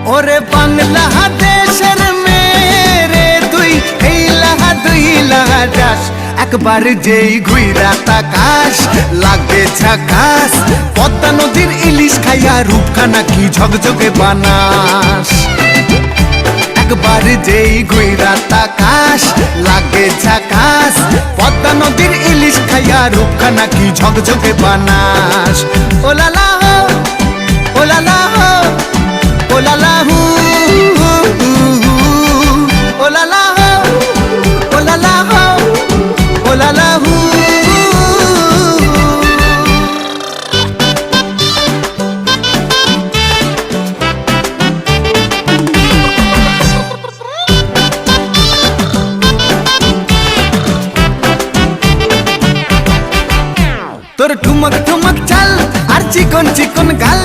ওরে বাংলাদেশের মেরে তুই এই লাহা দুই লাহা যাস একবার যেই ঘুইরা তাকাস লাগে ঝাকাস পদ্মা নদীর ইলিশ খাইয়া রূপখানা কি ঝকঝকে বানাস একবার যেই ঘুইরা তাকাস লাগে ঝাকাস পদ্মা নদীর ইলিশ খাইয়া রূপখানা কি ঝকঝকে বানাস ওলালা হো ওলালা হো ওলালা হু ওলালা হো ওলালা হো ওলালা হু তোর ঠুমক ঠুমক চাল আর চিকন চিকন গাল